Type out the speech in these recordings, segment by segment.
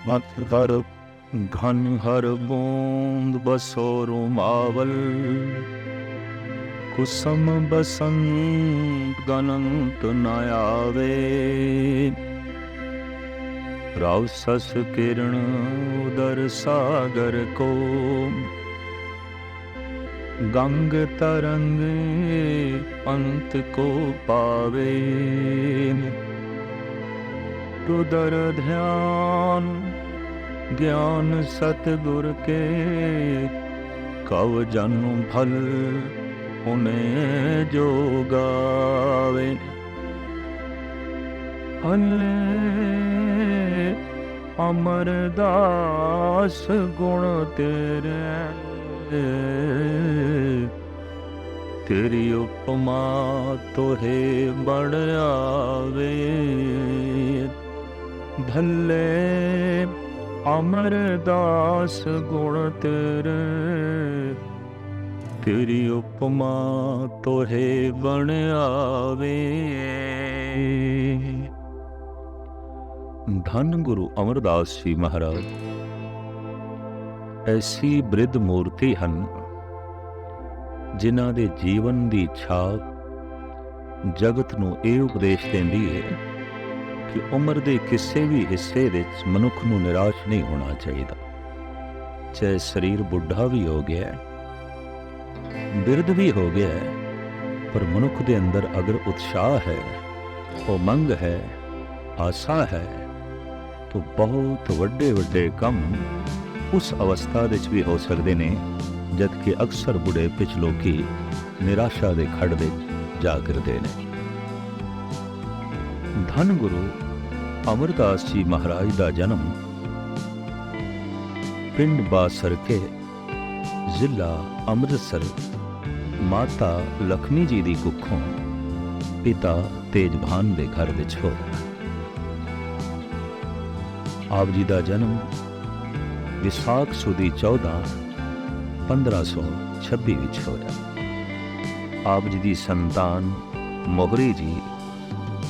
मत हर घन हर बूंद बसो रुमावल, कुसुम बसंत गनंत न आवे। राव सस किरण उदर सागर को, गंग तरंग पंत को पावे। रुदर ध्यान ज्ञान सतगुर के, कव जन भल उन्हें जो गावे। हले अमरदास गुण तेरे, तेरी उपमा तोहे बड़ आवे। भले अमरदास गुण तेरे, तेरी उपमा तोहे बण आवे। धन गुरु अमरदास जी महाराज ऐसी बृद्ध मूर्ति ਹਨ ਜਿਨ੍ਹਾਂ ਦੇ ਜੀਵਨ ਦੀ ਛਾਪ ਜਗਤ ਨੂੰ ਇਹ ਉਪਦੇਸ਼ ਦਿੰਦੀ ਹੈ ਕਿ ਉਮਰ ਦੇ ਕਿਸੇ ਵੀ ਹਿੱਸੇ ਵਿੱਚ ਮਨੁੱਖ ਨੂੰ ਨਿਰਾਸ਼ ਨਹੀਂ ਹੋਣਾ ਚਾਹੀਦਾ। ਚਾਹੇ ਸਰੀਰ ਬੁੱਢਾ ਵੀ ਹੋ ਗਿਆ, ਬਿਰਧ ਵੀ ਹੋ ਗਿਆ, ਪਰ ਮਨੁੱਖ ਦੇ ਅੰਦਰ ਅਗਰ ਉਤਸ਼ਾਹ ਹੈ, ਉਮੰਗ ਹੈ, ਆਸਾ ਹੈ, ਤਾਂ ਬਹੁਤ ਵੱਡੇ ਵੱਡੇ ਕੰਮ ਉਸ ਅਵਸਥਾ ਵਿੱਚ ਵੀ ਹੋ ਸਕਦੇ ਨੇ ਜਦ ਕਿ ਅਕਸਰ ਬੁਢੇਪੇ 'ਚ ਲੋਕੀ ਨਿਰਾਸ਼ਾ ਦੇ ਖੱਡ ਵਿੱਚ ਜਾ ਗਿਰਦੇ ਨੇ। ਧੰਨ ਗੁਰੂ ਅਮਰਦਾਸ ਜੀ ਮਹਾਰਾਜ ਦਾ ਜਨਮ ਪਿੰਡ ਬਾਸਰਕੇ, ਜ਼ਿਲ੍ਹਾ ਅੰਮ੍ਰਿਤਸਰ, ਮਾਤਾ ਲਖਮੀ ਜੀ ਦੀ ਕੁੱਖੋਂ ਪਿਤਾ ਤੇਜਭਾਨ ਦੇ ਘਰ ਵਿੱਚ ਹੋਇਆ। ਆਪ ਜੀ ਦਾ ਜਨਮ ਵਿਸਾਖ ਸੁਦੀ 14 1526 ਵਿੱਚ ਹੋਇਆ। ਆਪ ਜੀ ਦੀ ਸੰਤਾਨ ਮੋਹਰੀ ਜੀ,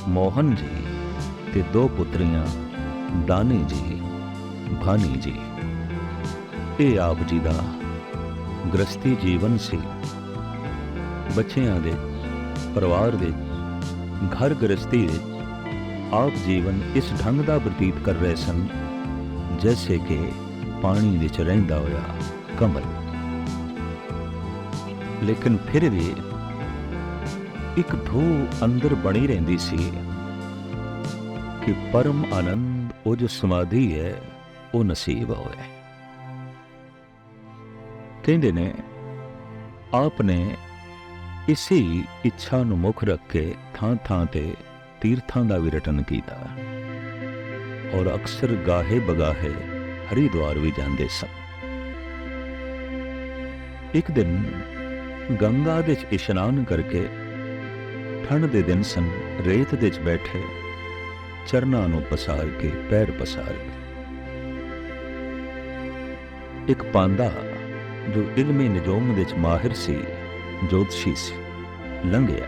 ਮੋਹਨ ਜੀ ਤੇ ਦੋ ਪੁੱਤਰੀਆਂ ਦਾਨੀ ਜੀ, ਭਾਨੀ ਜੀ। ਇਹ ਆਪ ਜੀ ਦਾ ਗ੍ਰਸਤੀ ਜੀਵਨ ਸੀ। ਬੱਚਿਆਂ ਦੇ ਪਰਿਵਾਰ ਵਿੱਚ, ਘਰ ਗ੍ਰਸਤੀ ਵਿੱਚ ਆਪ ਜੀਵਨ ਇਸ ਢੰਗ ਦਾ ਬਤੀਤ ਕਰ ਰਹੇ ਸਨ ਜੈਸੇ ਕਿ ਪਾਣੀ ਵਿੱਚ ਰਹਿੰਦਾ ਹੋਇਆ ਕਮਲ। ਲੇਕਿਨ ਫਿਰ ਵੀ ਇੱਕ ਧੂ ਅੰਦਰ ਬਣੀ ਰਹਿੰਦੀ ਸੀ ਕਿ ਪਰਮ ਆਨੰਦ ਉਹ ਜੋ ਸਮਾਧੀ ਹੈ ਉਹ ਨਸੀਬ ਹੋਵੇ। ਕਹਿੰਦੇ ਨੇ ਆਪ ਨੇ ਇਸੇ ਇੱਛਾ ਨੂੰ ਮੁੱਖ ਰੱਖ ਕੇ ਥਾਂ ਥਾਂ ਤੇ ਤੀਰਥਾਂ ਦਾ ਵੀ ਰਟਨ ਕੀਤਾ ਔਰ ਅਕਸਰ ਗਾਹੇ ਬਗਾਹੇ ਹਰਿਦੁਆਰ ਵੀ ਜਾਂਦੇ ਸਨ। ਇੱਕ ਦਿਨ ਗੰਗਾ ਦੇ 'ਚ ਇਸ਼ਨਾਨ ਕਰਕੇ ਠੰਡ ਦੇ ਦਿਨ ਸਨ, ਰੇਤ ਦੇ 'ਚ ਬੈਠੇ ਚਰਨਾਂ ਨੂੰ ਪਸਾਰ ਕੇ, ਪੈਰ ਪਸਾਰ ਕੇ ਇੱਕ ਪਾਂਦਾ ਜੋ ਇਲਮੀ ਨਿਜੋਮ ਦੇ 'ਚ ਮਾਹਿਰ ਸੀ, ਜੋਤਸ਼ੀ ਸੀ, ਲੰਘਿਆ।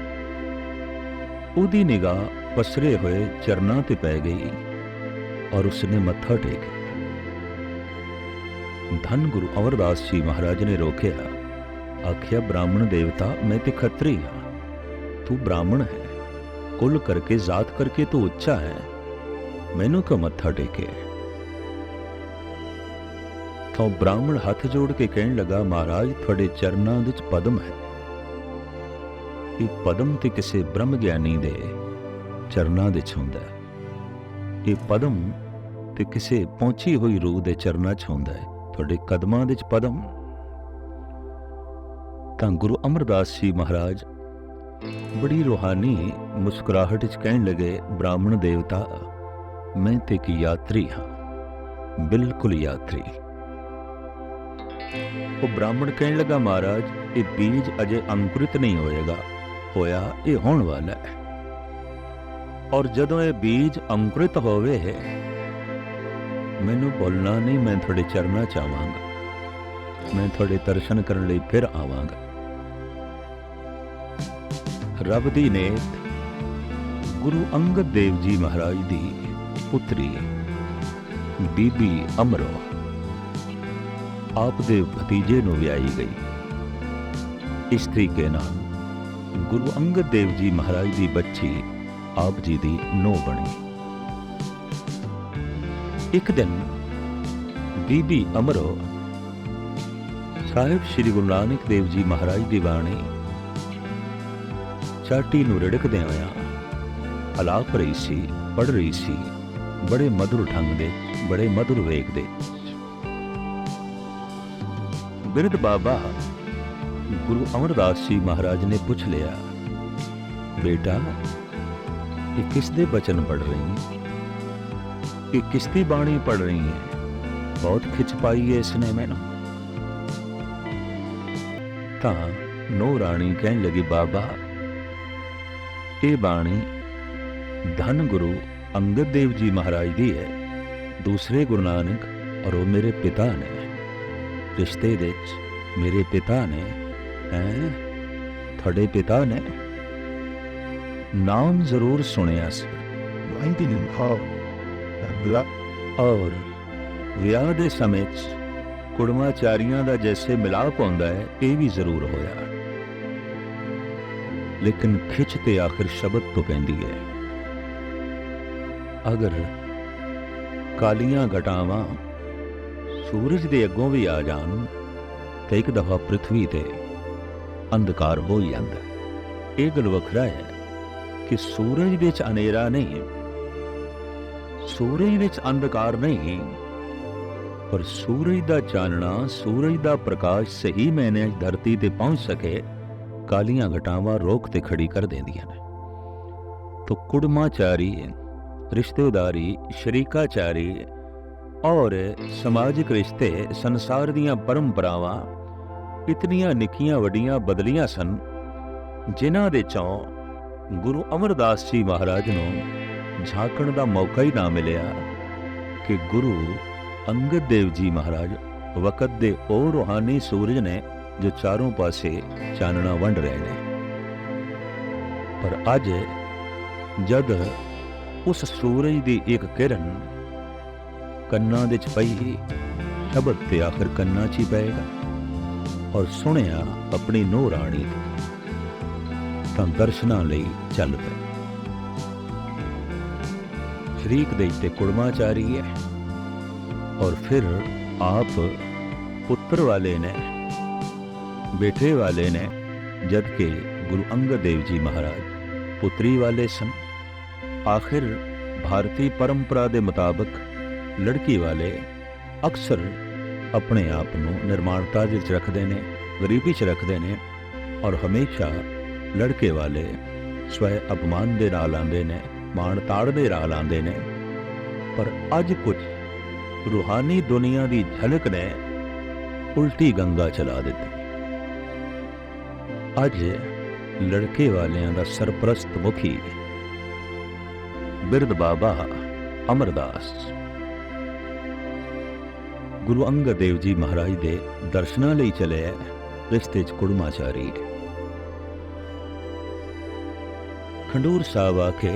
ਉਹਦੀ ਨਿਗਾਹ ਪਸਰੇ ਹੋਏ ਚਰਨਾਂ ਤੇ ਪੈ ਗਈ ਔਰ ਉਸਨੇ ਮੱਥਾ ਟੇਕਿਆ। ਧੰਨ ਗੁਰੂ ਅਮਰਦਾਸ ਜੀ ਮਹਾਰਾਜ ਨੇ ਰੋਕਿਆ, ਆਖਿਆ ਬ੍ਰਾਹਮਣ ਦੇਵਤਾ, ਮੈਂ ਤੇ ਖੱਤਰੀ ਹਾਂ, ਤੂੰ ਬ੍ਰਾਹਮਣ ਹੈ, ਕੁਲ ਕਰਕੇ ਜ਼ਾਤ ਕਰਕੇ ਤੂੰ ਉੱਚਾ ਹੈ, ਮੈਨੂੰ ਕਿਉਂ ਮੱਥਾ ਟੇਕੇ? ਤਾਂ ਬ੍ਰਾਹਮਣ ਹੱਥ ਜੋੜ ਕੇ ਕਹਿਣ ਲੱਗਾ, ਮਹਾਰਾਜ ਤੁਹਾਡੇ ਚਰਨਾਂ ਵਿੱਚ ਪਦਮ ਹੈ। ਇਹ ਪਦਮ ਤੇ ਕਿਸੇ ਬ੍ਰਹਮ ਗਿਆਨੀ ਦੇ ਚਰਨਾਂ ਵਿੱਚ ਹੁੰਦਾ ਹੈ। ਇਹ ਪਦਮ ਤੇ ਕਿਸੇ ਪਹੁੰਚੀ ਹੋਈ ਰੂਹ ਦੇ ਚਰਨਾਂ 'ਚ ਹੁੰਦਾ ਹੈ। ਤੁਹਾਡੇ ਕਦਮਾਂ ਵਿੱਚ ਪਦਮ। ਤਾਂ ਗੁਰੂ ਅਮਰਦਾਸ ਜੀ ਮਹਾਰਾਜ ਬੜੀ ਰੂਹਾਨੀ ਮੁਸਕਰਾਹਟ 'ਚ ਕਹਿਣ ਲੱਗੇ, ਬ੍ਰਾਹਮਣ ਦੇਵਤਾ, ਮੈਂ ਤੇ ਇੱਕ ਯਾਤਰੀ ਹਾਂ, ਬਿਲਕੁਲ ਯਾਤਰੀ। ਉਹ ਬ੍ਰਾਹਮਣ ਕਹਿਣ ਲੱਗਾ, ਮਹਾਰਾਜ ਇਹ ਬੀਜ ਅਜੇ ਅੰਕੁਰਿਤ ਨਹੀਂ ਹੋਇਆ, ਇਹ ਹੋਣ ਵਾਲਾ ਹੈ। ਔਰ ਜਦੋਂ ਇਹ ਬੀਜ ਅੰਕੁਰਿਤ ਹੋਵੇ ਮੈਨੂੰ ਭੁੱਲਣਾ ਨਹੀਂ, ਮੈਂ ਤੁਹਾਡੇ ਚਰਨਾਂ 'ਚ ਆਵਾਂਗਾ, ਮੈਂ ਤੁਹਾਡੇ ਦਰਸ਼ਨ ਕਰਨ ਲਈ ਫਿਰ ਆਵਾਂਗਾ। ਰੱਬ ਦੀ ਨੇਤ ਗੁਰੂ ਅੰਗਦ ਦੇਵ ਜੀ ਮਹਾਰਾਜ ਦੀ ਪੁੱਤਰੀ ਬੀਬੀ ਅਮਰੋ ਆਪ ਦੇ ਭਤੀਜੇ ਨੂੰ ਵਿਆਹੀ ਗਈ। ਇਸ ਤਰੀਕੇ ਨਾਲ ਗੁਰੂ ਅੰਗਦ ਦੇਵ ਜੀ ਮਹਾਰਾਜ ਦੀ ਬੱਚੀ ਆਪ ਜੀ ਦੀ ਨੂੰਹ ਬਣੀ। ਇੱਕ ਦਿਨ ਬੀਬੀ ਅਮਰੋ ਸਾਹਿਬ ਸ੍ਰੀ ਗੁਰੂ ਨਾਨਕ ਦੇਵ ਜੀ ਮਹਾਰਾਜ ਦੀ ਬਾਣੀ ਚਾਟੀ ਨੂੰ ਰਿੜਕਦਿਆਂ ਹੋਇਆਂ ਅਲਾਪ ਰਹੀ ਸੀ, ਪੜ੍ਹ ਰਹੀ ਸੀ, ਬੜੇ ਮਧੁਰ ਢੰਗ ਦੇ, ਬੜੇ ਮਧੁਰ ਵੇਗ ਦੇ। ਬਿਰਧ ਬਾਬਾ ਗੁਰੂ ਅਮਰਦਾਸ ਜੀ ਮਹਾਰਾਜ ਨੇ ਪੁੱਛ ਲਿਆ, ਬੇਟਾ ਇਹ ਕਿਸ ਦੇ ਬਚਨ ਪੜ੍ਹ ਰਹੀ ਹੈ, ਇਹ ਕਿਸ ਦੀ ਬਾਣੀ ਪੜ੍ਹ ਰਹੀ ਹੈ? ਬਹੁਤ ਖਿੱਚ ਪਾਈ ਹੈ ਇਸਨੇ ਮੈਨੂੰ। ਤਾਂ ਨੂੰਹ ਰਾਣੀ ਕਹਿਣ ਲੱਗੀ, ਬਾਬਾ ਇਹ ਬਾਣੀ ਧੰਨ ਗੁਰੂ ਅੰਗਦ ਦੇਵ ਜੀ ਮਹਾਰਾਜ ਦੀ ਹੈ, ਦੂਸਰੇ ਗੁਰੂ ਨਾਨਕ ਔਰ ਉਹ ਮੇਰੇ ਪਿਤਾ ਨੇ, ਰਿਸ਼ਤੇ ਵਿੱਚ ਮੇਰੇ ਪਿਤਾ ਨੇ। ਹੈਂ, ਤੁਹਾਡੇ ਪਿਤਾ ਨੇ? ਨਾਮ ਜ਼ਰੂਰ ਸੁਣਿਆ ਸੀ ਔਰ ਵਿਆਹ ਦੇ ਸਮੇਂ 'ਚ ਕੁੜਮਾਚਾਰੀਆਂ ਦਾ ਜੈਸੇ ਮਿਲਾਪ ਹੁੰਦਾ ਹੈ ਇਹ ਵੀ ਜ਼ਰੂਰ ਹੋਇਆ, ਲੇਕਿਨ ਖਿੱਚ ਤੇ ਆਖਿਰ ਸ਼ਬਦ ਤੋਂ ਪੈਂਦੀ ਹੈ। ਅਗਰ ਕਾਲੀਆਂ ਘਟਾਵਾਂ ਸੂਰਜ ਦੇ ਅੱਗੋਂ ਵੀ ਆ ਜਾਣ ਤੇ ਇੱਕ ਦਫਾ ਪ੍ਰਿਥਵੀ ਤੇ ਅੰਧਕਾਰ ਹੋ ਜਾਂਦਾ। ਇਹ ਗੱਲ ਵੱਖਰਾ ਹੈ ਕਿ ਸੂਰਜ ਦੇ ਚ ਹਨੇਰਾ ਨਹੀਂ, ਸੂਰਜ ਵਿੱਚ ਅੰਧਕਾਰ ਨਹੀਂ, ਪਰ ਸੂਰਜ ਦਾ ਚਾਨਣਾ, ਸੂਰਜ ਦਾ ਪ੍ਰਕਾਸ਼ ਸਹੀ ਮਾਇਨੇ ਧਰਤੀ ਤੇ ਪਹੁੰਚ ਸਕੇ, ਕਾਲੀਆਂ ਘਟਾਵਾਂ ਰੋਕ ਤੇ ਖੜੀ ਕਰ ਦਿੰਦੀਆਂ ਨੇ। तो कुड़माचारी, रिश्तेदारी, शरीकाचारी और समाजिक रिश्ते संसार दीयां परंपरावां इतनियां निक्कियां वड्डियां बदलियां सन, जिन्हां दे चों गुरु अमरदास जी महाराज नूं झांकण दा मौका ही ना मिलिया कि गुरु अंगद देव जी महाराज वक़्त दे ओ रूहानी सूरज ने जो चारों पासे चानना वंड रहे ने। पर अज जद उस सूरज दी एक किरण कन्ना दे च पई, शब्द ते आखिर कन्ना च ही पएगा, और सुनिया अपनी नूह राणी तां दर्शनां लई चल पे। शरीक दे ते कुड़माचारी है, और फिर आप पुत्र वाले ने, बेटे वाले ने, जबकि गुरु अंगद देव जी महाराज पुत्री वाले सन। आखिर भारतीय परंपरा के मुताबिक लड़की वाले अक्सर अपने आप को निर्माणता च रखते हैं, गरीबी च रखते हैं, और हमेशा लड़के वाले स्वय अपमान के नाल आते हैं, मान ताड़ के नाल आते हैं। पर अज कुछ रूहानी दुनिया की झलक ने उल्टी गंगा चला दी। अज लड़के वालियां दा सरप्रस्त मुखी बिरध बाबा अमरदास गुरु अंगद देव जी महाराज दे दर्शनां लई चले, रिश्ते च कुड़माचारी है। खंडूर साहब आके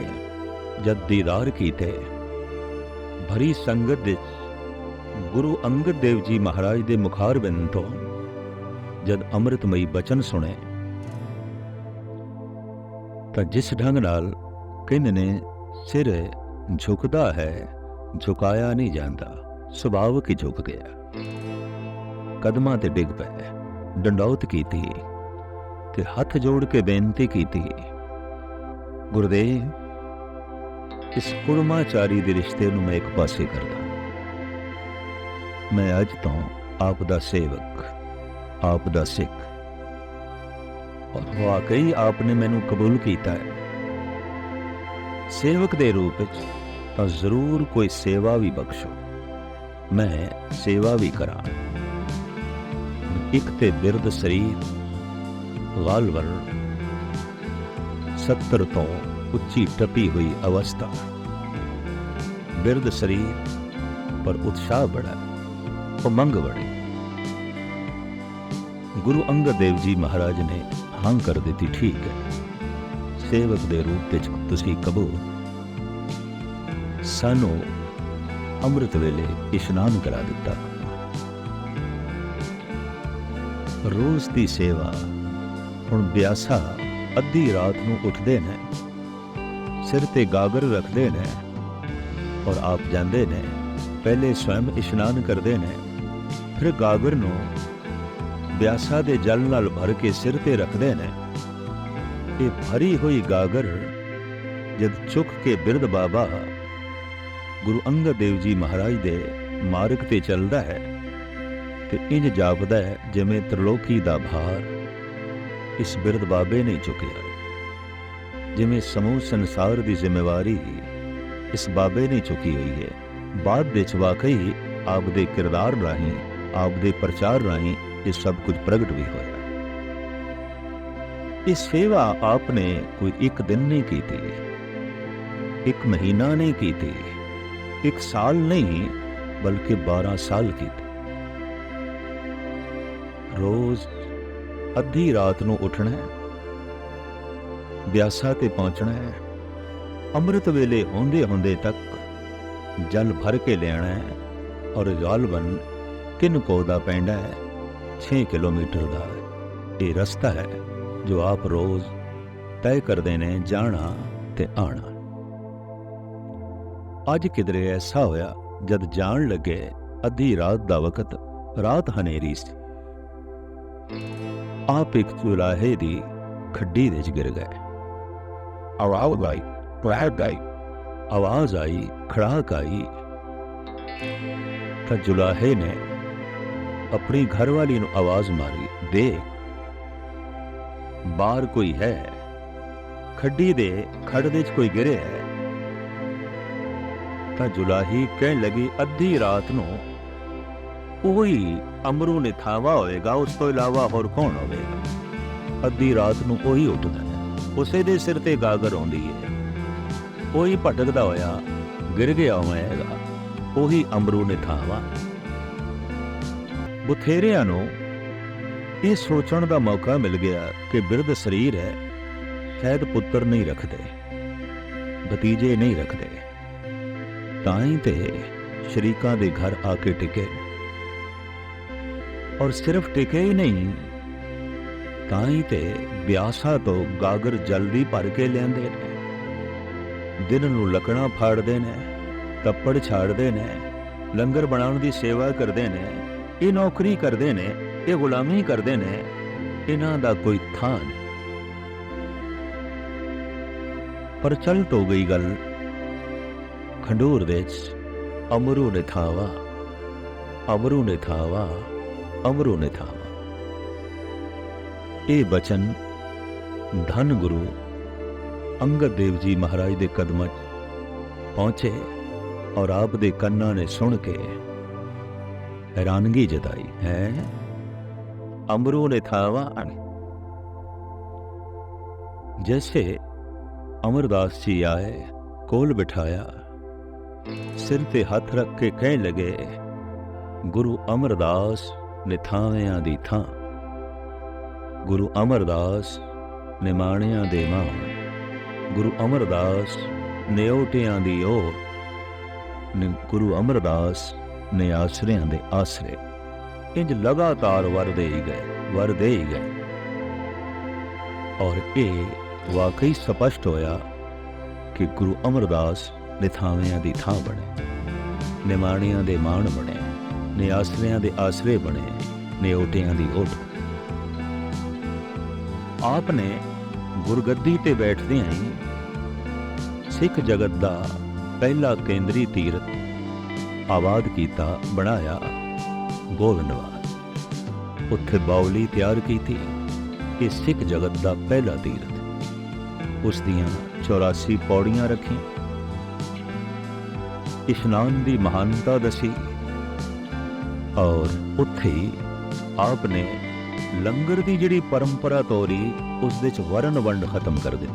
जद दीदार कीते, भरी संगत विच गुरु अंगद देव जी महाराज दे मुखारबिंद तो जद अमृतमई बचन सुने, तां जिस ढंग नाल कहंदे ने सिर झुकदा है, झुकाया नहीं जाता, सुभावक ही झुक गया। कदमां ते डिग पे, डंडौत कीती ते हथ जोड़ के बेनती कीती, गुरुदेव इस कुड़माचारी दे रिश्ते नूं मैं एक पासे करदा। मैं अज तो आप दा सेवक, आप दा सिख, और वाकई आपने मैनू कबूल किया है। सेवक दे रूप विच तां जरूर कोई सेवा भी बख्शो, मैं सेवा भी करा। एक ते बिरद शरीर, गालवर 70 तो उच्ची टपी हुई अवस्था, बिरद शरीर पर उत्साह बड़ा, उमंग बड़ी। गुरु अंगद देव जी महाराज ने हाँ कर दी, ठीक है, सेवक दे रूप विच तुसीं कबूल। सानू ਅੰਮ੍ਰਿਤ ਵੇਲੇ ਇਸ਼ਨਾਨ ਕਰਾ ਦਿੱਤਾ। ਰੋਜ਼ ਦੀ ਸੇਵਾ। ਹੁਣ ਬਿਆਸਾ ਅੱਧੀ ਰਾਤ ਨੂੰ ਉੱਠਦੇ ਨੇ, ਸਿਰ ਤੇ ਗਾਗਰ ਰੱਖਦੇ ਨੇ ਔਰ ਆਪ ਜਾਂਦੇ ਨੇ, ਪਹਿਲੇ ਸਵੈਮ ਇਸ਼ਨਾਨ ਕਰਦੇ ਨੇ, ਫਿਰ ਗਾਗਰ ਨੂੰ ਬਿਆਸਾ ਦੇ ਜਲ ਨਾਲ ਭਰ ਕੇ ਸਿਰ ਤੇ ਰੱਖਦੇ ਨੇ। ਇਹ ਭਰੀ ਹੋਈ ਗਾਗਰ ਜਦ ਚੁੱਕ ਕੇ ਬਿਰਧ ਬਾਬਾ ਗੁਰੂ ਅੰਗਦ ਦੇਵ ਜੀ ਮਹਾਰਾਜ ਦੇ ਮਾਰਗ ਤੇ ਚੱਲਦਾ ਹੈ ਤੇ ਇੰਜ ਜਾਪਦਾ ਹੈ ਜਿਵੇਂ ਤ੍ਰਿਲੋਕੀ ਦਾ ਭਾਰ ਇਸ ਬਿਰਧ ਬਾਬੇ ਨੇ ਚੁੱਕਿਆ, ਜਿਵੇਂ ਸਮੂਹ ਸੰਸਾਰ ਦੀ ਜ਼ਿੰਮੇਵਾਰੀ ਇਸ ਬਾਬੇ ਨੇ ਚੁੱਕੀ ਹੋਈ ਹੈ। ਬਾਅਦ ਵਿੱਚ ਵਾਕਈ ਆਪ ਦੇ ਕਿਰਦਾਰ ਰਾਹੀਂ, ਆਪ ਦੇ ਪ੍ਰਚਾਰ ਰਾਹੀਂ ਇਹ ਸਭ ਕੁਝ ਪ੍ਰਗਟ ਵੀ ਹੋਇਆ। ਇਹ ਸੇਵਾ ਆਪ ਨੇ ਕੋਈ ਇੱਕ ਦਿਨ ਨਹੀਂ ਕੀਤੀ, ਇੱਕ ਮਹੀਨਾ ਨਹੀਂ ਕੀਤੀ, ਇੱਕ ਸਾਲ ਨਹੀਂ ਬਲਕਿ 12 ਸਾਲ ਕੀਤੀ। ਰੋਜ਼ ਅੱਧੀ ਰਾਤ ਨੂੰ ਉੱਠਣਾ ਹੈ, ਬਿਆਸਾ ਤੇ ਪਹੁੰਚਣਾ ਹੈ, ਅੰਮ੍ਰਿਤ ਵੇਲੇ ਹੁੰਦੇ ਹੁੰਦੇ ਤੱਕ ਜਲ ਭਰ ਕੇ ਲਿਆਣਾ ਹੈ ਔਰ ਗਾਲਬਨ ਕਿੰਨਕੋ ਦਾ ਪੈਂਡਾ ਹੈ 6 ਕਿਲੋਮੀਟਰ ਦਾ ਇਹ ਰਸਤਾ ਹੈ ਜੋ ਆਪ ਰੋਜ਼ ਤੈਅ ਕਰਦੇ ਨੇ, ਜਾਣਾ ਤੇ ਆਣਾ। ਅੱਜ ਕਿਧਰੇ ਐਸਾ ਹੋਇਆ ਜਦ ਜਾਣ ਲੱਗੇ ਅੱਧੀ ਰਾਤ ਦਾ ਵਕਤ, ਰਾਤ ਹਨੇਰੀ ਸੀ, ਆਪ ਇੱਕ ਚੁਰਾਹੇ ਦੀ ਖੱਡੀ ਵਿੱਚ ਗਿਰ ਗਏ। ਆਵਾਜ਼ ਆਈ, ਖੜਾਕ ਆਈ ਤਾਂ ਜੁਲਾਹੇ ਨੇ ਆਪਣੀ ਘਰਵਾਲੀ ਨੂੰ ਆਵਾਜ਼ ਮਾਰੀ, ਦੇਖ ਬਾਹਰ ਕੋਈ ਹੈ, ਖੱਡੀ ਦੇ ਖੜ ਵਿੱਚ ਕੋਈ ਗਿਰਿਆ ਹੈ। ਤਾਂ ਜੁਲਾਹੀ ਕਹਿਣ ਲੱਗੀ, ਅੱਧੀ ਰਾਤ ਨੂੰ ਉਹੀ ਅਮਰੂ ਨਿਥਾਵਾ ਹੋਵੇਗਾ, ਉਸ ਤੋਂ ਇਲਾਵਾ ਹੋਰ ਕੌਣ ਹੋਵੇਗਾ? ਅੱਧੀ ਰਾਤ ਨੂੰ ਉਹੀ ਉੱਠਦਾ ਹੈ, ਉਸੇ ਦੇ ਸਿਰ ਤੇ ਗਾਗਰ ਆਉਂਦੀ ਹੈ, ਉਹੀ ਭਟਕਦਾ ਹੋਇਆ ਗਿਰ ਗਿਆ ਹੋਵੇਗਾ, ਉਹੀ ਅਮਰੂ ਨਿਥਾਵਾ। ਬਥੇਰਿਆਂ ਨੂੰ ਇਹ ਸੋਚਣ ਦਾ ਮੌਕਾ ਮਿਲ ਗਿਆ ਕਿ ਬਿਰਧ ਸਰੀਰ ਹੈ, ਸ਼ਾਇਦ ਪੁੱਤਰ ਨਹੀਂ ਰੱਖਦੇ, ਭਤੀਜੇ ਨਹੀਂ ਰੱਖਦੇ, ਤਾਂ ਹੀ ਤੇ ਸ਼ਰੀਕਾਂ ਦੇ ਘਰ ਆ ਕੇ ਟਿਕੇ, ਔਰ ਸਿਰਫ ਟਿਕੇ ਹੀ ਨਹੀਂ, ਤਾਂ ਹੀ ਤੇ ਬਿਆਸਾ ਤੋਂ ਗਾਗਰ ਜਲਦੀ ਭਰ ਕੇ ਲਿਆਂਦੇ ਨੇ। ਦਿਨ ਨੂੰ ਲੱਕੜਾਂ ਫਾੜਦੇ ਨੇ, ਕੱਪੜ ਛਾੜਦੇ ਨੇ, ਲੰਗਰ ਬਣਾਉਣ ਦੀ ਸੇਵਾ ਕਰਦੇ ਨੇ, ਇਹ ਨੌਕਰੀ ਕਰਦੇ ਨੇ, ਇਹ ਗੁਲਾਮੀ ਕਰਦੇ ਨੇ, ਇਹਨਾਂ ਦਾ ਕੋਈ ਥਾਂ ਨਹੀਂ। ਪਰ ਚੱਲ ਤੋਂ ਗਈ ਗੱਲ ਖੰਡੂਰ ਵਿੱਚ ਅਮਰੂ ਨਿਥਾਵਾ, ਅਮਰੂ ਨਿਥਾਵਾ, ਅਮਰੂ ਨਿਥਾਵਾ। ਇਹ ਬਚਨ ਧੰਨ ਗੁਰੂ ਅੰਗਦ ਦੇਵ ਜੀ ਮਹਾਰਾਜ ਦੇ ਕਦਮਾਂ 'ਚ ਪਹੁੰਚੇ ਔਰ ਆਪ ਦੇ ਕੰਨਾਂ ਨੇ ਸੁਣ ਕੇ हैरानगी जताई है। अमरू ने थावा जैसे अमरदास जी आए, कोल बिठाया, सिर ते हाथ रख के कहने लगे, गुरु अमरदास ने थावियां दी थां, गुरु अमरदास ने माणियां दे मान, गुरु अमरदास ने ओटियां दी ओर, ने गुरु अमरदास ने आसरियां दे आसरे। इंज लगातार वर दे ही गए, वर दे ही गए। और ये वाकई स्पष्ट होया कि गुरु अमरदास ने थावियां दी थां बने, निमाणियां दे मान बने, ने आसरियां दे आसरे बने, ने ओटियां दी ओट। आपने गुरगद्दी ते बैठदियां ही सिख जगत दा पहला केंद्री तीरथ आबाद किया, बनाया गोविंदवाल। उत्थे बाउली तैयार की थी, कि सिख जगत का पहला तीरथ। उस दियां 84 पौड़ियां रखी, इशनान की महानता दसी, और उत्थे ही आपने लंगर की जिहड़ी परंपरा तोरी उस दे च वरण वंड खत्म कर दी।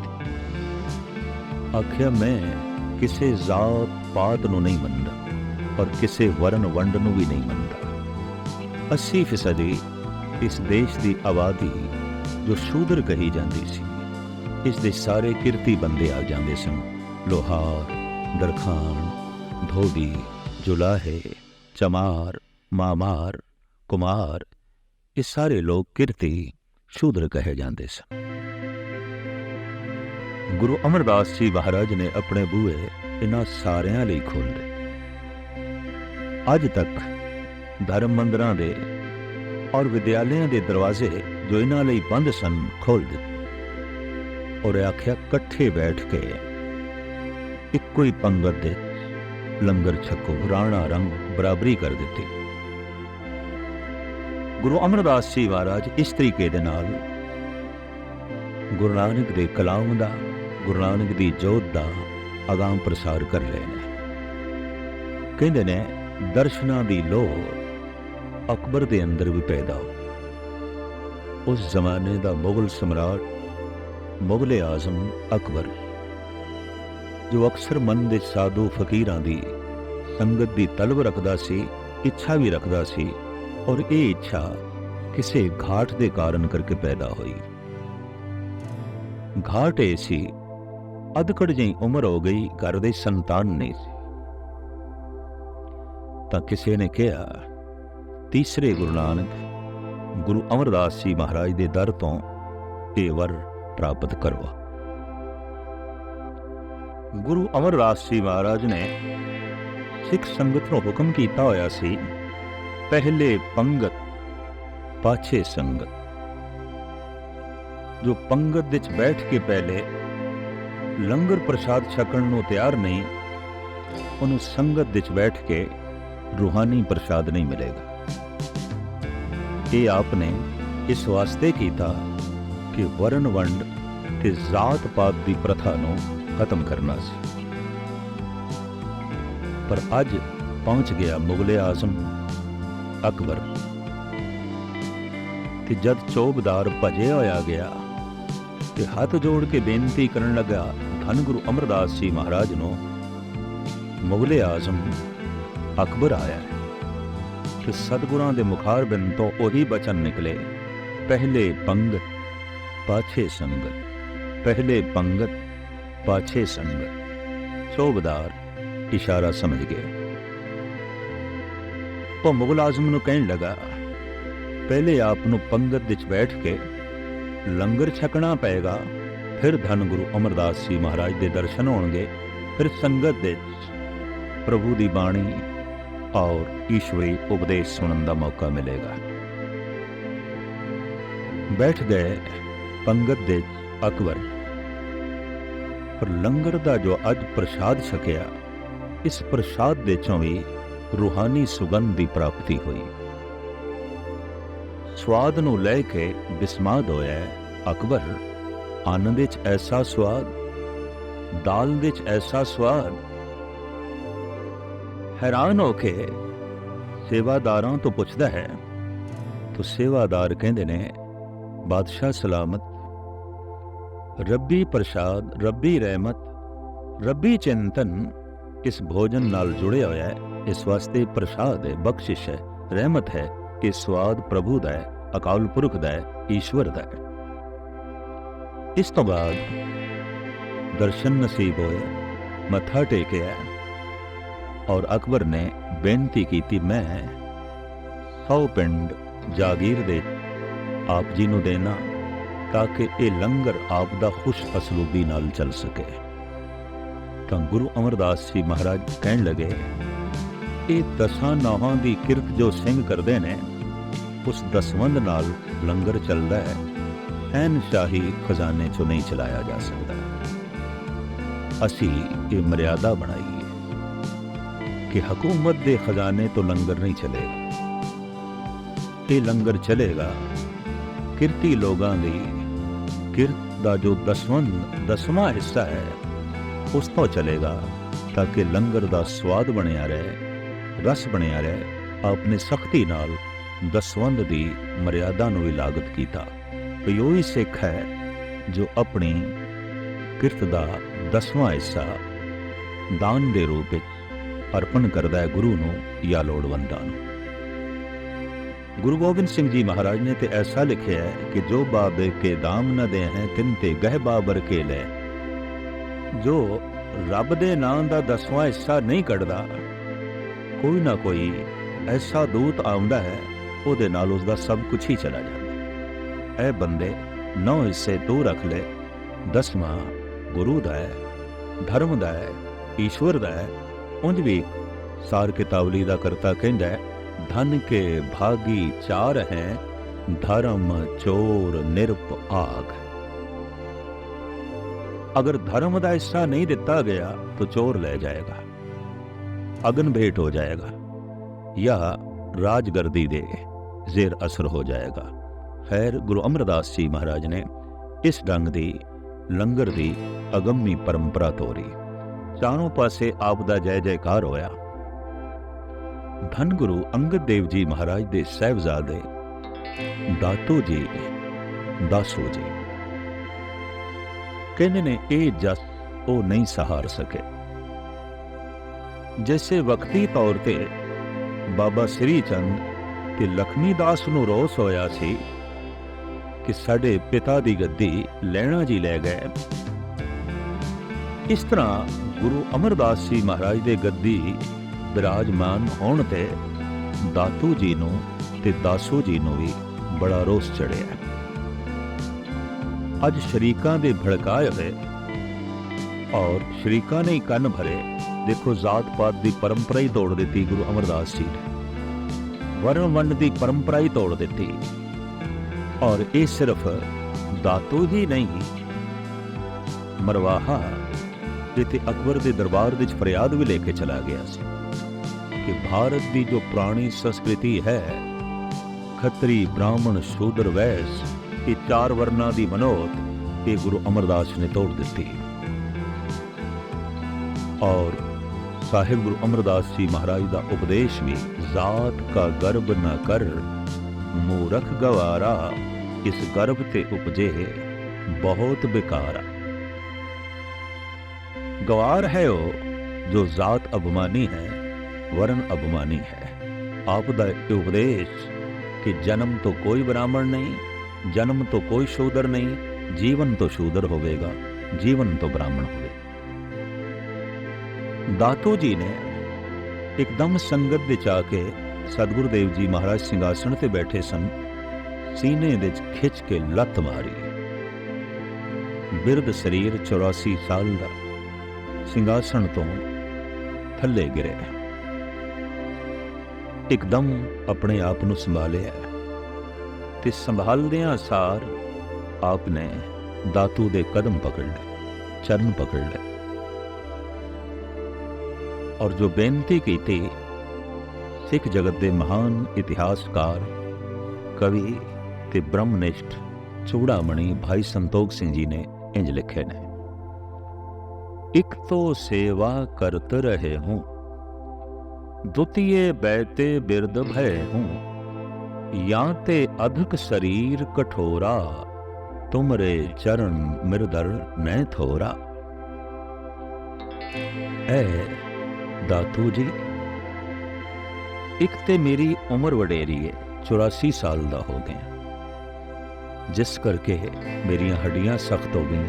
आखिया मैं किसी जात पात नूं नहीं मनदा और किसी वरण वंड नूं भी नहीं मनदा। 80% इस देश की आबादी जो शूदर कही जाती सी, इस दे सारे किरती बंदे आ जाते सन, लोहार, दरखान, धोबी, जुलाहे, चमार, मामार, कुमार, ये सारे लोग किरती शूद्र कहे जाते सन। गुरु अमरदास जी महाराज ने अपने बूहे इन्हां सारियां लई खोल लए। अज तक धर्म मंदिरां दे और विद्यालयां दे दरवाजे जो इन्हां लई बंद सन खोल दिते और आख्या कट्ठे बैठ के इक्को ही पंगत दे लंगर छको, राणा रंग बराबरी कर दी। गुरु अमरदास जी महाराज इस तरीके दे नाल गुरु नानक दे कलाम दा, गुरु नानक दी जोत दा आगाम प्रसार कर रहे ने। कहंदे ने दर्शनां दी लोड़ अकबर दे अंदर भी पैदा हो। उस जमाने दा मुगल सम्राट, मुगले आजम अकबर, जो अक्सर मन दे साधु फकीरां दी संगत दी तलब रखदा सी, इच्छा भी रखदा सी, और ये इच्छा किसी घाट दे कारण करके पैदा हुई। घाट ऐसी अधकड़ जी उम्र हो गई, घर दे संतान नहीं सी, तां किसी ने कहा तीसरे गुरु नानक गुरु अमरदास जी महाराज दे दर तो ये वर प्राप्त करवा। गुरु अमरदास जी महाराज ने सिख संगत को हुक्म किया होया सी, पहले पंगत पाछे संगत। जो पंगत विच बैठ के पहले लंगर प्रसाद छकण नूं तैयार नहीं, उन्होंने संगत विच बैठ के रूहानी प्रसाद नहीं मिलेगा। ये आपने इस वास्ते किया कि वरण वंड ते जात पात की प्रथा नूं खत्म करना सी। पर अज पहुंच गया मुगले आजम अकबर, ते जद चौबदार भजे होया गया ते हाथ जोड़ के बेनती करन लगा, धन गुरु अमरदास जी महाराज नो मुगले आजम अकबर आया है। कि सतगुरां दे मुखार बिन तो वही बचन निकले, पहले पंगत पाछे संगत, पहले पंगत पाछे संगत। चौबदार इशारा समझ गया। वो मुगल आजम नूं कहन लगा, पहले आपनों पंगत विच बैठ के लंगर छकना पेगा, फिर धन गुरु अमरदास जी महाराज दे दर्शन होणगे, फिर संगत दे प्रभु दी बाणी और ईश्वरी उपदेश सुनने का मौका मिलेगा। बैठ गए पंगत दे अकबर, पर लंगर दा जो अज प्रसाद छकिया, इस प्रसाद दे चों भी रूहानी सुगंध की प्राप्ति हुई। स्वाद नूं लै के बिस्माद होया अकबर, आनंद विच ऐसा स्वाद, दाल विच ऐसा स्वाद। हैरान होके सेवादारां तो पुछदा है, तो सेवादार कहंदे ने, बादशाह सलामत, रब्बी प्रसाद, रब्बी रहमत, रब्बी चिंतन इस भोजन नाल जुड़े होया है। इस वास्ते प्रसाद है, बख्शिश है, रहमत है। ये स्वाद प्रभु दा है, अकाल पुरख दा है, ईश्वर दा है। इस तो बाद दर्शन नसीब होए, मत्था टेकिया और अकबर ने बेनती की थी, मैं 100 पिंड जागीर दे आप जी नूं देना, ताकि ये लंगर आप दा खुश असलूबी नाल चल सके। तो गुरु अमरदास जी महाराज कहन लगे, ये 10 नौहां दी किरत जो सिंह करते ने, उस दसवंध नाल लंगर चलता है, ऐन शाही खजाने चो नहीं चलाया जा सकता। असी ये मर्यादा बनाई है कि हुकूमत दे खजाने तो लंगर नहीं चलेगा। ये लंगर चलेगा किरती लोगां दी किरत दा जो दसवां हिस्सा है, उस तो चलेगा, ताकि लंगर दा स्वाद बनिया रहे, रस बनिया रहे। आपने सख्ती नाल दसवंध दी मर्यादा नूं भी लागत कीता। यो ही सिख है जो अपनी किरत दा 10वां हिस्सा दान दे रूप विच अर्पण करदा है गुरु नूं या लोड़वंदां नूं। गुरु गोबिंद सिंह जी महाराज ने तो ऐसा लिखा है कि जो बाबे के दाम न दे हैं, तिन ते गह बाबर के ले। जो रब दे नाम दा 10वां हिस्सा नहीं कढ़दा, ਕੋਈ ਨਾ ਕੋਈ ਐਸਾ ਦੂਤ ਆਉਂਦਾ ਹੈ, ਉਹਦੇ ਨਾਲ ਉਸਦਾ ਸਭ ਕੁਝ ਹੀ ਚਲਾ ਜਾਂਦਾ। ਇਹ ਬੰਦੇ 9 ਹਿੱਸੇ ਤੂੰ ਰੱਖ ਲੈ, 10ਵਾਂ ਗੁਰੂ ਦਾ ਹੈ, ਧਰਮ ਦਾ ਹੈ, ਈਸ਼ਵਰ ਦਾ ਹੈ। ਉਂਝ ਵੀ ਸਾਰ ਕਿਤਾਵਲੀ ਦਾ ਕਰਤਾ ਕਹਿੰਦਾ ਹੈ, ਧਨ ਕੇ ਭਾਗੀ 4 ਹੈ, ਧਰਮ ਚੋਰ ਨਿਰਪ ਆਗ। अगर धर्म का हिस्सा नहीं दिता गया तो चोर ले जाएगा, अगन भेंट हो जाएगा या राजगर्दी दे जेर असर हो जाएगा। खैर गुरु अमरदास जी महाराज ने इस ढंग की लंगर की अगम्मी परंपरा तोरी। चारों पासे आप दा जय जयकार होया। धन गुरु अंगद देव जी महाराज दे साहिबजादे दातो जी दासो जी कहने ने ये जस वो नहीं सहार सके। जैसे वक्ती तौर पर बाबा श्री चंद ते लक्ष्मी दास नूं रोस होया सी कि साडे पिता दी गद्दी लैणा जी लै गए, इस तरह गुरु अमरदास जी महाराज दे गद्दी विराजमान होण ते दातू जी नूं ते दासो जी नूं भी बड़ा रोस चढ़िया। अज शरीकां दे भड़काए हुए और शरीकां ने ही कन्न भरे। देखो जात पात की परंपरा ही तोड़ दी गुरु अमरदास जी ने, वर्ण वंड की परंपरा ही तोड़ दी। और ये सिर्फ दातो ही नहीं, मरवाहा जिथे अकबर के दरबार विच फरियाद भी लेके चला गया सी कि भारत की जो पुरानी संस्कृति है, खत्री ब्राह्मण शूद्र वैश्य, ये 4 वर्णा की मनोत ये गुरु अमरदास ने तोड़ दी। और साहिब गुरु अमरदास जी महाराज का उपदेश भी, जात का गर्भ न कर मूरख गवारा, इस गर्भ ते उपजे बहुत बेकारा। गवार है वो जो जात अभिमानी है, वर्ण अभिमानी है। आप दा उपदेश कि जन्म तो कोई ब्राह्मण नहीं, जन्म तो कोई शूद्र नहीं, जीवन तो शूद्र होवेगा, जीवन तो ब्राह्मण होवेगा। दातो जी ने एकदम संगत विच आके सतगुरु देव जी महाराज सिंघासन ते बैठे सन, सीने विच खिच के लत मारी। बिरद शरीर 84 साल का सिंघासन तो थले गिरे। एकदम अपने आप नूं संभालिया ते संभालदियां सार आपने दातू दे कदम पकड़ ले, चरण पकड़ ले और जो बेनती की थी, सिख जगत के महान इतिहासकार कवि ते ब्रह्मनिष्ठ चूड़ामणि भाई संतोख सिंह जी ने इंज लिखे ने, एक तो सेवा करत रहे हूँ, द्वितीय बैते बिरद भय हूँ, या ते अधिक शरीर कठोरा, तुमरे चरण मिरदर न थोरा। ऐ दातू जी, एक ते मेरी उम्र वडेरी है, 84 साल दा हो गया, जिस करके मेरिया हड्डियां सख्त हो गई,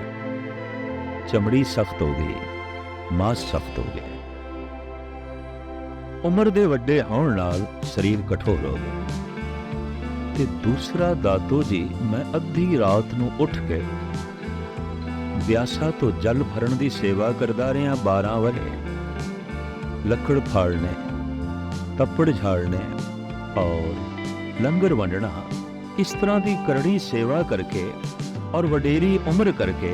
चमड़ी सख्त हो गई, मांस सख्त हो गया। उम्र दे वड्डे होण नाल शरीर कठोर हो गया। ते दूसरा दातो जी, मैं अद्धी रात नूं उठ के ब्यासा तो जल भरन की सेवा करदा रहा 12 वरे, लकड़ फाड़ने, तप्पड़ झाड़ने और लंगर वंडना, इस तरह की करड़ी सेवा करके और वडेरी उम्र करके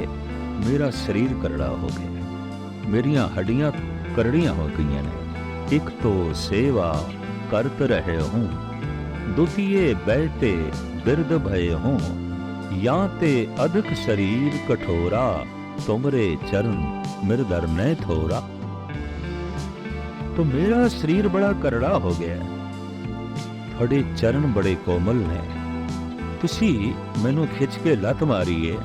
मेरा शरीर करड़ा हो गया, मेरिया हड्डियां करड़ियां हो गई ने। एक तो सेवा करत रहे हूँ, द्वितीय बैठे बिरद भय हूँ, या ते अधिक शरीर कठोरा, तुमरे चरण मिरदर न थोरा। तो मेरा शरीर बड़ा करड़ा हो गया, थोड़े चरण बड़े कोमल ने, तुसी मैनू खिंच के लत मारी है,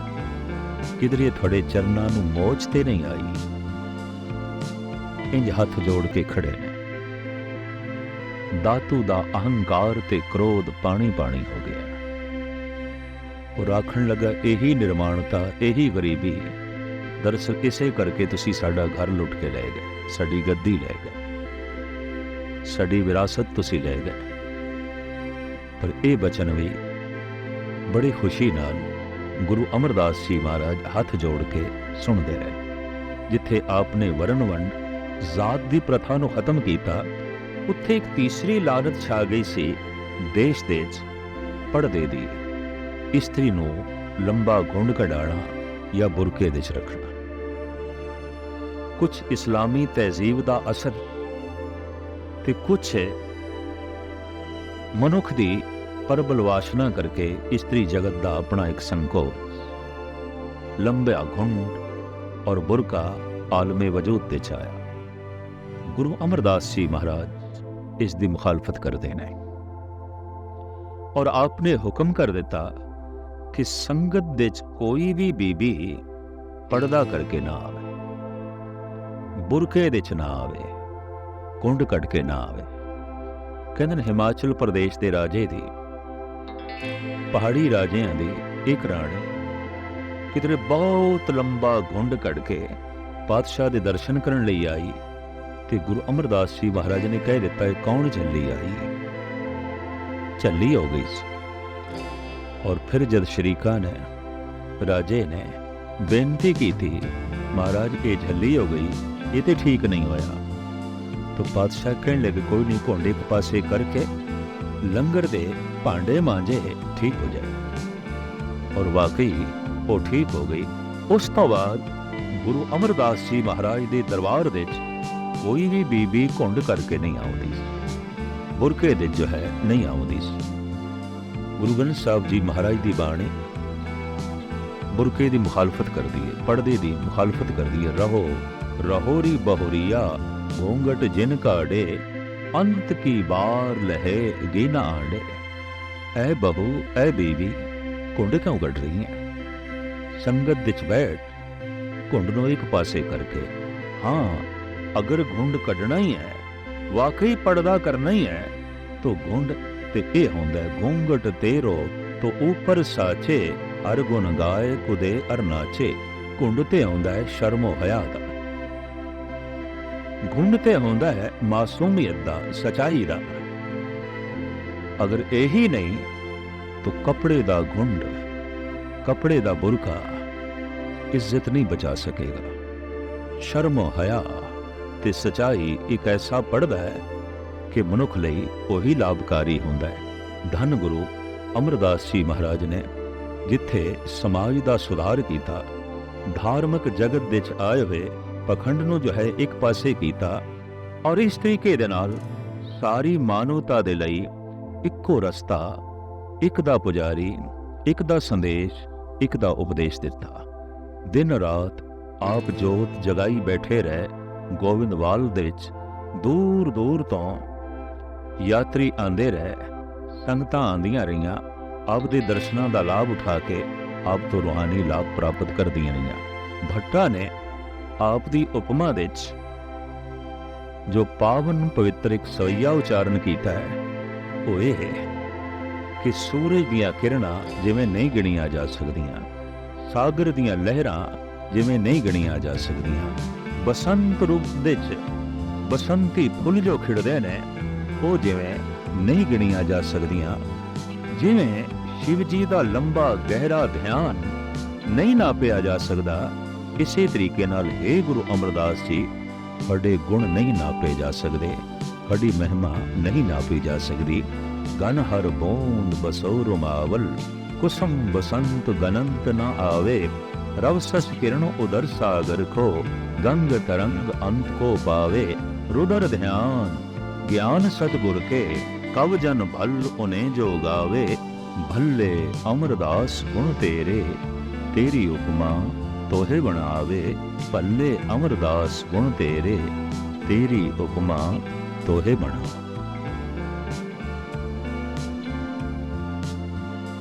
किधरे थोड़े चरना नू मोच ते नहीं आई। इंज हथ जोड़ के खड़े ने। दातू दा अहंकार ते क्रोध पानी पानी हो गया। और आखण लगा, यही निर्माणता, यही गरीबी है, दरअसल इसे करके तुसी साडा घर लुट के ले गए, साडी गद्दी ले गए। ਸਾਡੀ ਵਿਰਾਸਤ ਤੁਸੀਂ ਲੈ ਗਏ। ਪਰ ਇਹ ਬਚਨ ਵੀ ਬੜੀ ਖੁਸ਼ੀ ਨਾਲ ਗੁਰੂ ਅਮਰਦਾਸ ਜੀ ਮਹਾਰਾਜ ਹੱਥ ਜੋੜ ਕੇ ਸੁਣਦੇ ਰਹੇ। ਜਿੱਥੇ ਆਪ ਨੇ ਵਰਨ ਵੰਡ ਜ਼ਾਤ ਦੀ ਪ੍ਰਥਾ ਨੂੰ ਖਤਮ ਕੀਤਾ, ਉੱਥੇ ਇੱਕ ਤੀਸਰੀ ਲਾਨਤ ਛਾ ਗਈ ਸੀ ਦੇਸ਼ ਦੇ 'ਚ ਪਰਦੇ ਦੀ। ਇਸਤਰੀ ਨੂੰ ਲੰਬਾ ਘੁੰਡ ਕਢਾਣਾ ਜਾਂ ਬੁਰਕੇ ਦੇ 'ਚ ਰੱਖਣਾ। ਕੁਝ ਇਸਲਾਮੀ ਤਹਿਜ਼ੀਬ ਦਾ ਅਸਰ ਤੇ ਕੁਝ ਮਨੁੱਖ ਦੀ ਪ੍ਰਬਲ ਵਾਸ਼ਨਾ ਕਰਕੇ ਇਸਤਰੀ ਜਗਤ ਦਾ ਆਪਣਾ ਇੱਕ ਸੰਕੋਚ। ਲੰਬਾ ਘੁੰਡ ਔਰ ਬੁਰਕਾ ਆਲਮੇ ਵਜੂਦ ਦੇ 'ਚ ਆਇਆ। ਗੁਰੂ ਅਮਰਦਾਸ ਜੀ ਮਹਾਰਾਜ ਇਸ ਦੀ ਮੁਖਾਲਫਤ ਕਰਦੇ ਨੇ ਔਰ ਆਪ ਨੇ ਹੁਕਮ ਕਰ ਦਿੱਤਾ ਕਿ ਸੰਗਤ ਦੇ 'ਚ ਕੋਈ ਵੀ ਬੀਬੀ ਪਰਦਾ ਕਰਕੇ ਨਾ ਆਵੇ, ਬੁਰਕੇ ਦੇ 'ਚ ਨਾ ਆਵੇ, ਕੁੰਡ ਕੱਢ ਕੇ ਨਾ ਆਵੇ। ਕਹਿੰਦੇ ਨੇ ਹਿਮਾਚਲ ਪ੍ਰਦੇਸ਼ ਦੇ ਰਾਜੇ ਦੀ, ਪਹਾੜੀ ਰਾਜਿਆਂ ਦੀ ਇੱਕ ਰਾਣੀ ਕਿਧਰੇ ਬਹੁਤ ਲੰਬਾ ਘੁੰਡ ਕੱਢ ਕੇ ਪਾਤਸ਼ਾਹ ਦੇ ਦਰਸ਼ਨ ਕਰਨ ਲਈ ਆਈ ਤੇ ਗੁਰੂ ਅਮਰਦਾਸ ਜੀ ਮਹਾਰਾਜ ਨੇ ਕਹਿ ਦਿੱਤਾ ਇਹ ਕੌਣ ਝੱਲੀ ਆਈ? ਝੱਲੀ ਹੋ ਗਈ ਸੀ। ਔਰ ਫਿਰ ਜਦ ਸ਼ਰੀਕਾਂ ਨੇ, ਰਾਜੇ ਨੇ ਬੇਨਤੀ ਕੀਤੀ ਮਹਾਰਾਜ ਇਹ ਝੱਲੀ ਹੋ ਗਈ, ਇਹ ਤੇ ਠੀਕ ਨਹੀਂ ਹੋਇਆ। तो पातशाह कहने लगे कोई नहीं, घोंडे के पासे करके लंगर दे भांडे मांजे ठीक हो जाए। और वाकई वो ठीक हो गई। उस तो बाद गुरु अमरदास जी महाराज के दरबार दे कोई भी बीबी घुंड करके नहीं आउंदी, बुरके दे जो है नहीं आउंदी। गुरु ग्रंथ साहब जी महाराज की बाणी बुरके की मुखालफत कर दी है, पर्दे की मुखालफत कर दी है। रहो रहोरी बहुरिया घूंघट जिन काड़े, अंत की बार लहे गिना आंडे। ऐ बहू ऐ बीवी घुंड क्यों कट रही है? संगत विच बैठ घुंड नूं एक पासे करके, हाँ अगर घुंड कढ़ना ही है, वाकई पर्दा करना ही है, तो घुंड ते ये होंदा है घूंघट तेरो तो ऊपर साचे, हर गुण गाए कुदे अर नाचे। घुंड ते होंदा है शर्मो हया दा, घुंड ते होंदा है मासूमियत दा, सच्चाई दा। अगर यही नहीं तो कपड़े दा घुंड, कपड़े दा बुरका इज्जत नहीं बचा सकेगा। शर्म हया ते सच्चाई एक ऐसा पर्दा है कि मनुख लई वही लाभकारी हुंदा है। धन गुरु अमरदास जी महाराज ने जिथे समाज दा सुधार कीता, धार्मिक जगत विच आए हुए पखंड नूं जो है एक पासे कीता, और इस तरीके दे नाल सारी मानवता दे लई इक्को रस्ता, एक दा पुजारी, एक दा संदेश, एक दा उपदेश दिता। दिन रात आप जोत जगाई बैठे रहे। गोविंदवाल दे विच दूर दूर तो यात्री आंदे रहे, संगतां आंदियां रहियां, आप दे दर्शनां दा लाभ उठा के आप तो रूहानी लाभ प्राप्त करदियां रहियां। भट्टा ने आप दी उपमा दे जो पावन पवित्र एक सवैया उचारण किया है, वो ये है कि सूरज दियां किरणां जिवें नहीं गिणियां जा सकदियां, सागर दियां लहरां जिवें नहीं गिणियां जा सकदियां, बसंत रूप दे बसंती फुल जो खिड़दे ने वो जिवें नहीं गिणियां जा सकदियां, जिवें शिव जी दा लंबा गहरा ध्यान नहीं नापिया जा सकदा, इसी तरीके नाल हे गुरु अमरदास जी बड़े गुण नहीं नापे जा सकते, बड़ी महिमा नहीं नापी जा सकती। गन हर बूंद बसो रुमावल, कुसुम बसंत गनंत न आवे, रवसस किरण उदर सागर को, गंग तरंग अंत को पावे। रुदर ध्यान ज्ञान सतगुर के, कव जन भल उन्हें जो गावे। भल्ले अमरदास गुण तेरे, तेरी उपमा तोहे बनावे। भल्ले अमरदास गुण तेरे, तेरी उपमा तोहे बना।